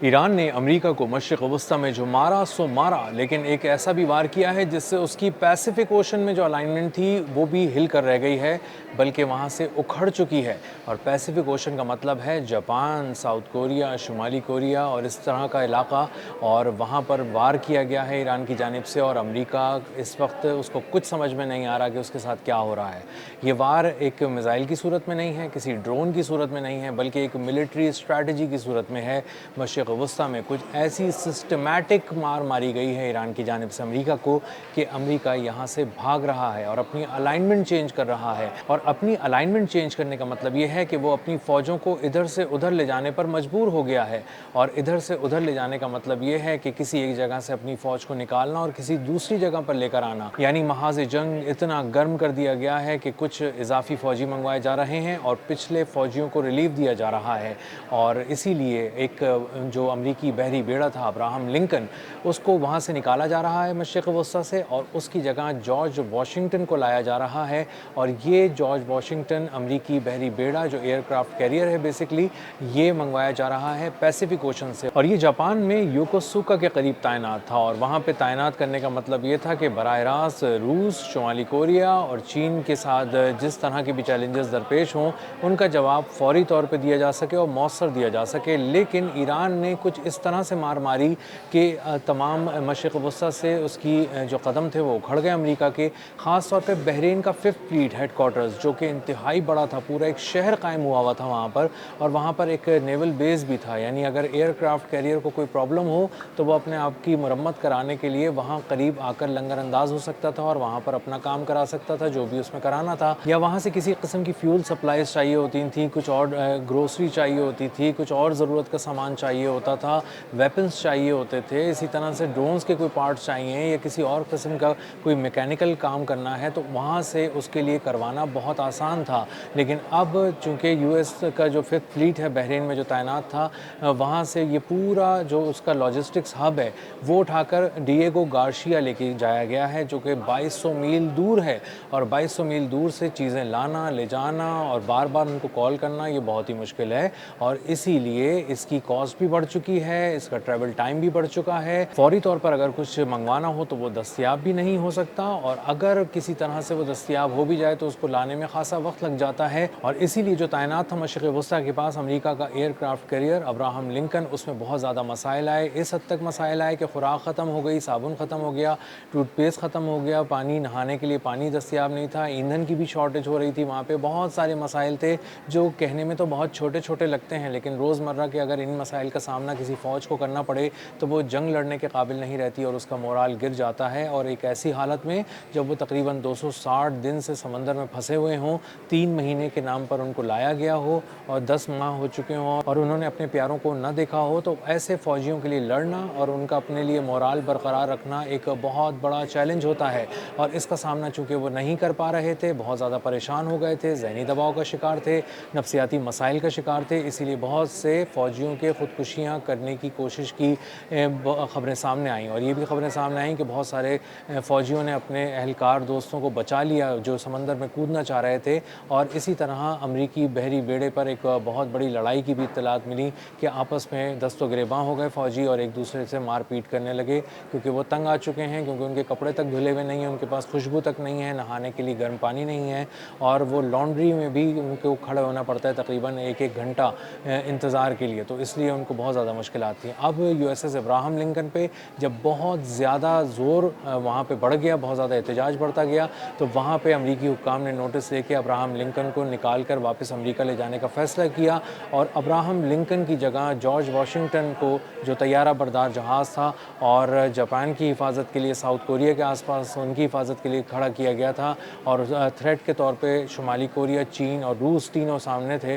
Iran ने America को मशरिक़ वस्ता में जो मारा सो मारा, लेकिन एक ऐसा भी वार किया है जिससे उसकी पैसिफिक ओशन में जो अलाइनमेंट थी वो भी हिल कर रह गई है, बल्कि वहाँ से उखड़ चुकी है। और पैसिफिक ओशन का मतलब है जापान, साउथ कोरिया, शुमाली कोरिया और इस तरह का इलाका। और वहाँ पर वार किया गया है ईरान की जानिब से, और अमेरिका इस वक्त उसको कुछ समझ में नहीं आ रहा कि उसके साथ क्या हो रहा है। ये वार एक मिसाइल की सूरत में नहीं है, किसी ड्रोन की सूरत में नहीं है, बल्कि एक मिलिट्री स्ट्रैटेजी की सूरत में है। मशरिक़ वस्ता में कुछ ऐसी सिस्टमैटिक मार मारी गई है ईरान की जानिब से अमेरिका को कि अमेरिका यहाँ से भाग रहा है और अपनी अलाइनमेंट चेंज कर रहा है। और अपनी अलाइनमेंट चेंज करने का मतलब ये है कि वो अपनी फ़ौजों को इधर से उधर ले जाने पर मजबूर हो गया है। और इधर से उधर ले जाने का मतलब ये है कि किसी एक जगह से अपनी फ़ौज को निकालना और किसी दूसरी जगह पर लेकर आना, यानी महाज़ जंग इतना गर्म कर दिया गया है कि कुछ इजाफी फ़ौजी मंगवाए जा रहे हैं और पिछले फ़ौजियों को रिलीफ दिया जा रहा है। और इसीलिए एक जो अमरीकी बहरी बेड़ा था अब्राहम लिंकन, उसको वहाँ से निकाला जा रहा है मशरिक़ वस्ता से, और उसकी जगह जॉर्ज वाशिंगटन को लाया जा रहा है। और ये जॉर्ज वाशिंगटन अमरीकी बहरी बेड़ा जो एयरक्राफ्ट कैरियर है बेसिकली, ये मंगवाया जा रहा है पैसिफिक ओशन से। और ये जापान में योकोसुका के करीब तैनात था। और वहाँ पे तैनात करने का मतलब ये था कि बराह रास्त रूस, शुमाली कोरिया और चीन के साथ जिस तरह के भी चैलेंजेस दरपेश हों, उनका जवाब फौरी तौर पे दिया जा सके और मौसर दिया जा सके। लेकिन ईरान ने कुछ इस तरह से मार मारी कि तमाम मशरिक़ वस्ता से उसकी जो कदम थे वो उखड़ गए अमेरिका के। ख़ास तौर पे बहरीन का 5th फ्लीट हेडक्वार्टर्स, जो कि इंतहाई बड़ा था, पूरा एक शहर कायम हुआ था वहाँ पर, और वहाँ पर एक नेवल बेस भी था। यानी अगर एयरक्राफ्ट कैरियर को कोई प्रॉब्लम हो तो वो अपने आप की मरम्मत कराने के लिए वहाँ करीब आकर लंगर अंदाज हो सकता था और वहाँ पर अपना काम करा सकता था जो भी उसमें कराना था। या वहाँ से किसी किस्म की फ्यूल सप्लाईज चाहिए होती थी, कुछ और ग्रोसरी चाहिए होती थी, कुछ और ज़रूरत का सामान चाहिए होता था, वेपन्स चाहिए होते थे। इसी तरह से ड्रोन्स के कोई पार्ट्स चाहिए या किसी और किस्म का कोई मैकेनिकल काम करना है तो वहाँ से उसके लिए करवाना बहुत आसान था। लेकिन अब चूँकि यूएस का जो 5th फ्लीट है बहरीन में जो तैनात था, वहाँ से ये पूरा जो उसका लॉजिस्टिक्स हब है वो उठाकर डिएगो गार्शिया लेके जाया गया है, जो कि 2200 मील दूर है। और 2200 मील दूर से चीज़ें लाना, ले जाना और बार बार उनको कॉल करना, ये बहुत ही मुश्किल है। और इसीलिए इसकी कॉस्ट भी बढ़ चुकी है, इसका ट्रैवल टाइम भी बढ़ चुका है। फौरी तौर पर अगर कुछ मंगवाना हो तो वो दस्तयाब भी नहीं हो सकता, और अगर किसी तरह से वो दस्तयाब हो भी जाए तो उसको लाने में खासा वक्त लग जाता है। और इसीलिए जो तैनात था मशरिक़ वस्ता के पास अमेरिका का एयरक्राफ्ट कैरियर अब्राहम लिंकन, उसमें बहुत ज़्यादा मसाइल आए। इस हद तक मसाइल आए कि खुराक ख़त्म हो गई, साबुन ख़त्म हो गया, टूथपेस्ट ख़त्म हो गया, पानी नहाने के लिए पानी दस्तयाब नहीं था, ईंधन की भी शॉर्टेज हो रही थी। वहाँ पे बहुत सारे मसाइल थे जो कहने में तो बहुत छोटे छोटे लगते हैं, लेकिन रोज़मर्रा के अगर इन मसाइल का सामना किसी फ़ौज को करना पड़े तो वो जंग लड़ने के काबिल नहीं रहती और उसका मोराल गिर जाता है। और एक ऐसी हालत में जब वो तकरीबन 260 दिन से समंदर में फंसे हुए हों, 3 महीने के नाम पर उनको लाया गया हो और 10 माह हो चुके हों और उन्होंने अपने प्यारों को न देखा हो, तो ऐसे फ़ौजियों के लिए लड़ना और उनका अपने लिए मोराल बरकरार रखना एक बहुत बड़ा चैलेंज होता है। और इसका सामना चूँकि वो नहीं कर पा रहे थे, बहुत ज़्यादा परेशान हो गए थे, ज़हनी दबाव का शिकार थे, नफ्सियाती मसाइल का शिकार थे, इसीलिए बहुत से फ़ौजियों के ख़ुदकुशियाँ करने की कोशिश की ख़बरें सामने आईं। और ये भी ख़बरें सामने आईं कि बहुत सारे फ़ौजियों ने अपने अहलकार दोस्तों को बचा लिया जो समंदर में कूदना चाह रहे थे। और इसी तरह अमरीकी बहरी बेड़े पर एक बहुत बड़ी लड़ाई की भी इत्तलात मिली कि आपस में दस्तो गिरेबां हो गए फ़ौजी और एक दूसरे से मारपीट करने लगे, क्योंकि वो तंग आ चुके हैं, क्योंकि उनके कपड़े तक धुले हुए नहीं हैं, उनके पास खुशबू तक नहीं है, नहाने के लिए गर्म पानी नहीं है, और वो लॉन्ड्री में भी उनको खड़े होना पड़ता है तकरीबन 1-1 घंटा इंतज़ार के लिए, तो इसलिए उनको बहुत ज़्यादा मुश्किलात थी। अब यूएसएस अब्राहम लिंकन पे जब बहुत ज़्यादा ज़ोर वहाँ पे बढ़ गया, बहुत ज़्यादा एहतजाज बढ़ता गया, तो वहाँ पे अमरीकी हुक्काम ने नोटिस लेके अब्राहम लिंकन को निकाल कर वापस अमरीका ले जाने का फ़ैसला किया। और अब्राहम लिंकन की जगह जॉर्ज वाशिंगटन को, जो तैयारा बरदार जहाज़ था और जापान की हिफाजत के लिए साउथ कोरिया के आसपास उनकी हिफाजत के लिए खड़ा किया गया था, और थ्रेट के तौर पे शुमाली कोरिया, चीन और रूस तीनों सामने थे,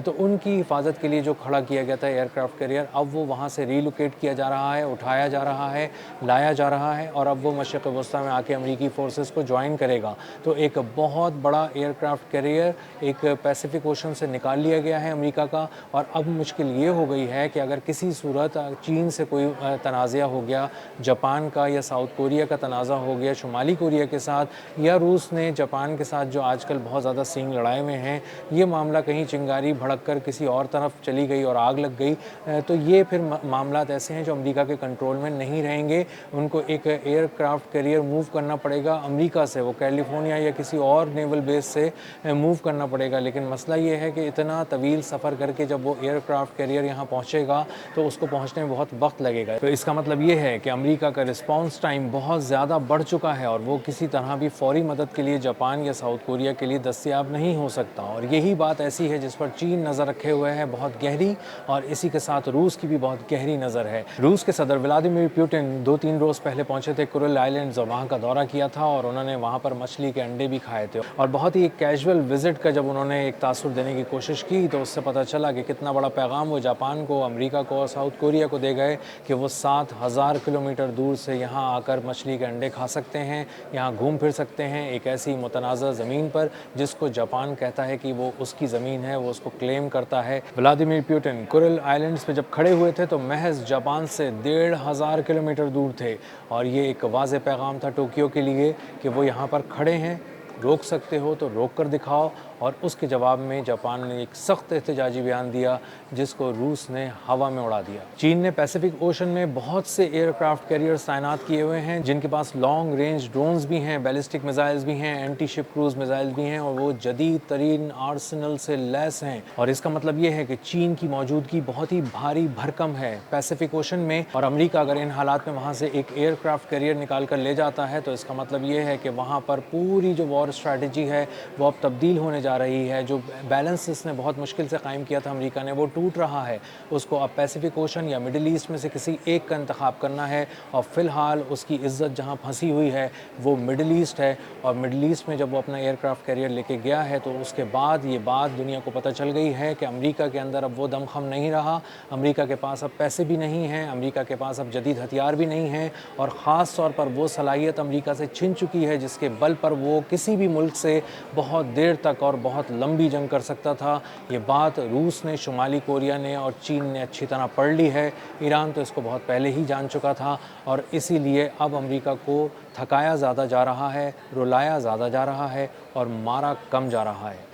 तो उनकी हिफाजत के लिए जो खड़ा किया गया था एयरक्राफ्ट कैरियर, अब वो वहाँ से रीलोकेट किया जा रहा है, उठाया जा रहा है, लाया जा रहा है, और अब वो मशरिक़ वस्ता में आके अमरीकी फ़ोर्सेस को ज्वाइन करेगा। तो एक बहुत बड़ा एयरक्राफ्ट कैरियर एक पैसिफिक ओशन से निकाल लिया गया है अमेरिका का। और अब मुश्किल ये हो गई है कि अगर किसी सूरत चीन से कोई तनाज़ा हो गया, जापान का या साउथ कोरिया का तनाज़ा हो गया शुमाली कोरिया के साथ, या रूस ने जापान के साथ जो आजकल बहुत ज़्यादा सींग लड़ाई में हैं, ये मामला कहीं चिंगारी भड़क कर किसी और तरफ चली गई और आग लग गई, तो ये फिर मामलात ऐसे हैं जो अमेरिका के कंट्रोल में नहीं रहेंगे। उनको एक एयरक्राफ्ट कैरियर मूव करना पड़ेगा अमेरिका से, वो कैलिफोर्निया या किसी और नेवल बेस से मूव करना पड़ेगा। लेकिन मसला ये है कि इतना तवील सफ़र करके जब वो एयरक्राफ्ट कैरियर यहाँ पहुँचेगा तो उसको पहुँचने में बहुत वक्त लगेगा। तो इसका मतलब ये है कि अमेरिका का रिस्पॉन्स टाइम बहुत ज़्यादा बढ़ चुका है और वो किसी तरह भी फौरी मदद के लिए जापान या साउथ कोरिया के लिए दस्तयाब नहीं हो सकता। और यही बात ऐसी है जिस पर चीन नज़र रखे हुए है बहुत गहरी, और इसी के साथ रूस की भी बहुत गहरी नज़र है। रूस के सदर व्लादिमीर पुतिन 2-3 रोज़ पहले पहुंचे थे कुरिल आइलैंड्स और वहाँ का दौरा किया था और उन्होंने वहाँ पर मछली के अंडे भी खाए थे। और बहुत ही एक कैजुअल विजिट का जब उन्होंने एक तासुर देने की कोशिश की तो उससे पता चला कि कितना बड़ा पैगाम वो जापान को, अमेरिका को और साउथ कोरिया को दे गए कि वो 7000 किलोमीटर दूर से यहाँ आकर मछली के अंडे खा सकते हैं, यहाँ घूम फिर सकते हैं एक ऐसी मुतनाज़ा ज़मीन पर जिसको जापान कहता है कि वो उसकी ज़मीन है, वो उसको क्लेम करता है। व्लादिमीर पुतिन कुरिल आइलैंड्स पे जब खड़े हुए थे तो महज जापान से 1500 किलोमीटर दूर थे और ये एक वाज़ेह पैगाम था टोक्यो के लिए कि वो यहाँ पर खड़े हैं, रोक सकते हो तो रोक कर दिखाओ। और उसके जवाब में जापान ने एक सख्त एहतजाजी बयान दिया जिसको रूस ने हवा में उड़ा दिया। चीन ने पैसिफिक ओशन में बहुत से एयरक्राफ्ट कैरियर्स तैनात किए हुए हैं जिनके पास लॉन्ग रेंज ड्रोन्स भी हैं, बैलिस्टिक मिसाइल्स भी हैं, एंटी शिप क्रूज मिसाइल्स भी हैं और वो जदीद तरीन आर्सेनल से लैस हैं। और इसका मतलब ये है कि चीन की मौजूदगी बहुत ही भारी भरकम है पैसिफिक ओशन में। और अमेरिका अगर इन हालात में वहाँ से एक एयरक्राफ्ट कैरियर निकाल कर ले जाता है तो इसका मतलब ये है कि वहाँ पर पूरी जो वॉर स्ट्रैटेजी है वो अब तब्दील होने जा रही है। जो बैलेंस इसने बहुत मुश्किल से कायम किया था अमेरिका ने, वो टूट रहा है। उसको अब पैसिफिक ओशन या मिडिल ईस्ट में से किसी एक का इंतखाब करना है और फ़िलहाल उसकी इज़्ज़त जहां फंसी हुई है वो मिडिल ईस्ट है। और मिडिल ईस्ट में जब वो अपना एयरक्राफ्ट कैरियर लेके गया है तो उसके बाद ये बात दुनिया को पता चल गई है कि अमेरिका के अंदर अब वो दमखम नहीं रहा, अमेरिका के पास अब पैसे भी नहीं हैं, अमेरिका के पास अब जदीद हथियार भी नहीं हैं और ख़ास तौर पर वो सलाहियत अमेरिका से छिन चुकी है जिसके बल पर वो किसी भी मुल्क से बहुत देर तक और बहुत लंबी जंग कर सकता था। ये बात रूस ने, शुमाली कोरिया ने और चीन ने अच्छी तरह पढ़ ली है। ईरान तो इसको बहुत पहले ही जान चुका था और इसीलिए अब अमेरिका को थकाया ज़्यादा जा रहा है, रुलाया ज़्यादा जा रहा है और मारा कम जा रहा है।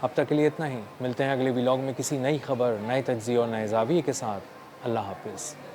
अब तक के लिए इतना ही। मिलते हैं अगले व्लॉग में किसी नई खबर, नए तज्ज़िये और नए ज़ाविये के साथ। अल्लाह हाफ़िज़।